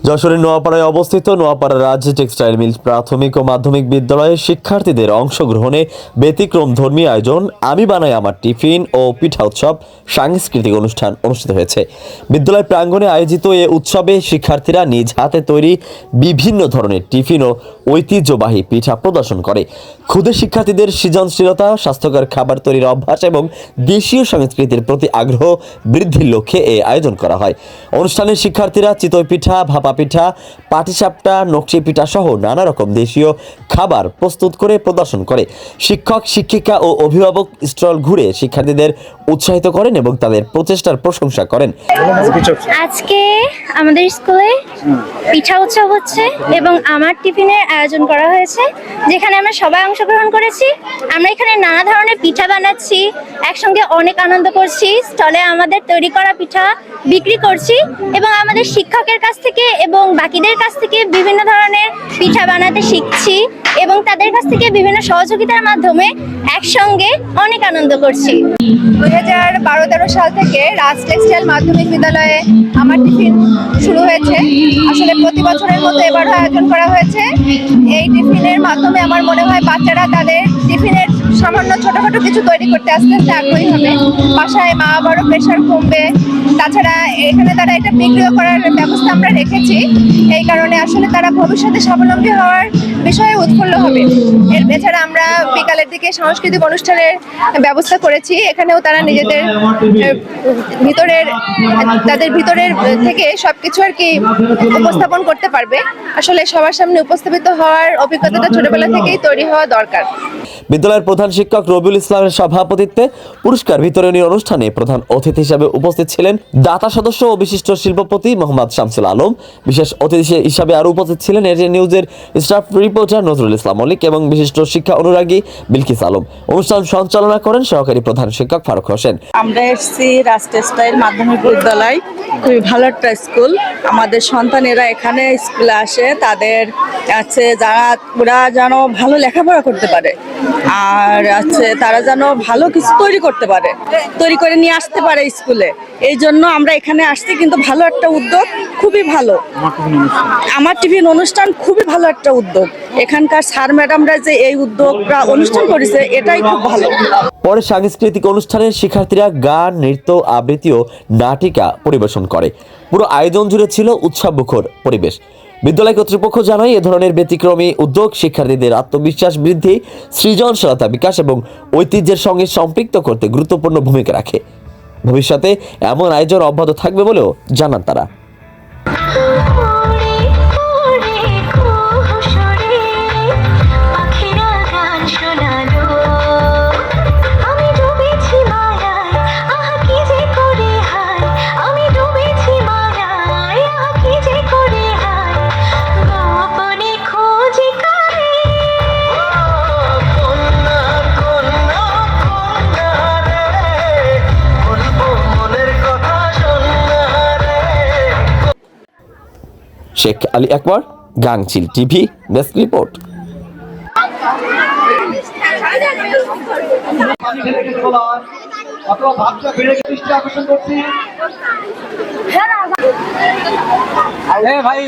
যশোরের নোয়াপাড়ায় অবস্থিত নোয়াপাড়া রাজ্য টেক্সটাইল মিল প্রাথমিক ও মাধ্যমিক বিদ্যালয়ের শিক্ষার্থীদের অংশগ্রহণে ব্যতিক্রম ধর্মী আয়োজন আমি বানাই আমার টিফিন ও পিঠা উৎসব সাংস্কৃতিক অনুষ্ঠান অনুষ্ঠিত হয়েছে। বিদ্যালয় প্রাঙ্গণে আয়োজিত এ উৎসবে শিক্ষার্থীরা নিজ হাতে তৈরি বিভিন্ন ধরনের টিফিন ও ঐতিহ্যবাহী পিঠা প্রদর্শন করে। ক্ষুদে শিক্ষার্থীদের সৃজনশীলতা, স্বাস্থ্যকর খাবার তৈরির অভ্যাস এবং দেশীয় সংস্কৃতির প্রতি আগ্রহ বৃদ্ধির লক্ষ্যে এই আয়োজন করা হয়। অনুষ্ঠানে শিক্ষার্থীরা চিতই পিঠা, ভাপা পিঠা, পাটিসাপটা, নকশি পিঠা সহ নানা রকম দেশীয় খাবার প্রস্তুত করে প্রদর্শন করে। শিক্ষক, শিক্ষিকা ও অভিভাবক স্টল ঘুরে শিক্ষার্থীদের উৎসাহিত করেন এবং তাদের প্রচেষ্টার প্রশংসা করেন। আজকে আমাদের স্কুলে পিঠা উৎসব হচ্ছে এবং আমার টিফিনের আয়োজন করা হয়েছে, যেখানে আমরা সবাই অংশগ্রহণ করেছি। আমরা এখানে নানা ধরনের পিঠা বানাচ্ছি, একসঙ্গে অনেক আনন্দ করছি। স্টলে আমাদের তৈরি করা পিঠা বিক্রি করছি এবং আমাদের শিক্ষকের কাছ থেকে এবং বাকিদের কাছ থেকে বিভিন্ন ধরনের পিঠা বানাতে শিখছি এবং তাদের কাছ থেকে বিভিন্ন সহযোগিতার মাধ্যমে একসঙ্গে অনেক আনন্দ করছি। 2012-13 সাল থেকে রাজ টেক্সটাইল মাধ্যমিক বিদ্যালয়ে আমার টিফিন শুরু হয়েছে। আসলে প্রতি বছরের মতো এবারও আয়োজন করা হয়েছে। এই টিফিনের মাধ্যমে আমার মনে হয় বাচ্চারা তাদের টিফিনের সামান্য ছোটখাটো কিছু তৈরি করতে আস্তে আস্তে আগ্রহী হবে। বাসায় মা বাবারও প্রেশার কমবে। তাছাড়া এখানে তারা এটা বিক্রিও করার ব্যবস্থা আমরা রেখেছি। এই কারণে আসলে তারা ভবিষ্যতে স্বাবলম্বী হওয়ার বিষয়ে উৎফুল্ল হবে। এছাড়া আমরা বিকালের দিকে সাংস্কৃতিক অনুষ্ঠানের ব্যবস্থা করেছি। এখানেও তারা নিজেদের ভিতরের থেকে সবকিছু আর কি উপস্থাপন করতে পারবে। আসলে সবার সামনে উপস্থাপিত হওয়ার অভিজ্ঞতাটা ছোটবেলা থেকেই তৈরি হওয়া দরকার। বিদ্যালয়ের প্রধান শিক্ষক রবিউল ইসলামের সভাপতিত্বে পুরস্কার বিতরণী অনুষ্ঠানে প্রধান অতিথি হিসেবে উপস্থিত ছিলেন দাতা সদস্য ও বিশিষ্ট শিল্পপতি মোহাম্মদ শামসুল আলম। বিশেষ অতিথি হিসাবে আরও উপস্থিত ছিলেন এটিএন নিউজের স্টাফ রিপোর্টার নজরুল ইসলাম মল্লিক এবং বিশিষ্ট শিক্ষা অনুরাগী বিলকিস আলম। অনুষ্ঠান সঞ্চালনা করেন সহকারী প্রধান শিক্ষক ফারুক হোসেন। আমরা এসেছি রাজ টেক্সটাইল মাধ্যমিক বিদ্যালয়, খুবই ভালো একটা স্কুল। আমাদের সন্তানেরা এখানে স্কুলে আসে, তাদের ওরা যেন ভালো লেখাপড়া করতে পারে আর তারা যেন ভালো কিছু তৈরি করতে পারে, তৈরি করে নিয়ে আসতে পারে স্কুলে। এই জন্য আমরা এখানে আসছি। কিন্তু ভালো একটা উদ্যোগ, খুবই ভালো। আমার টিফিন অনুষ্ঠান খুবই ভালো একটা উদ্যোগ। এখানকার স্যার ম্যাডামরা যে এই উদ্যোগটা অনুষ্ঠান করেছে, এটাই খুব ভালো। পরে সাংস্কৃতিক অনুষ্ঠানে শিক্ষার্থীরা গান, নৃত্য, আবৃত্তি ও নাটিকা পরিবেশন করে। পুরো আয়োজন জুড়ে ছিল উৎসবমুখর পরিবেশ। বিদ্যালয় কর্তৃপক্ষ জানায়, এ ধরনের ব্যতিক্রমী উদ্যোগ শিক্ষার্থীদের আত্মবিশ্বাস বৃদ্ধি, সৃজনশীলতা বিকাশ এবং ঐতিহ্যের সঙ্গে সম্পৃক্ত করতে গুরুত্বপূর্ণ ভূমিকা রাখে। ভবিষ্যতে এমন আয়োজন অব্যাহত থাকবে বলেও জানান তারা। শেখ আলী আকবর, গাংচিল টিভি, ডেস্ক রিপোর্ট। ভাই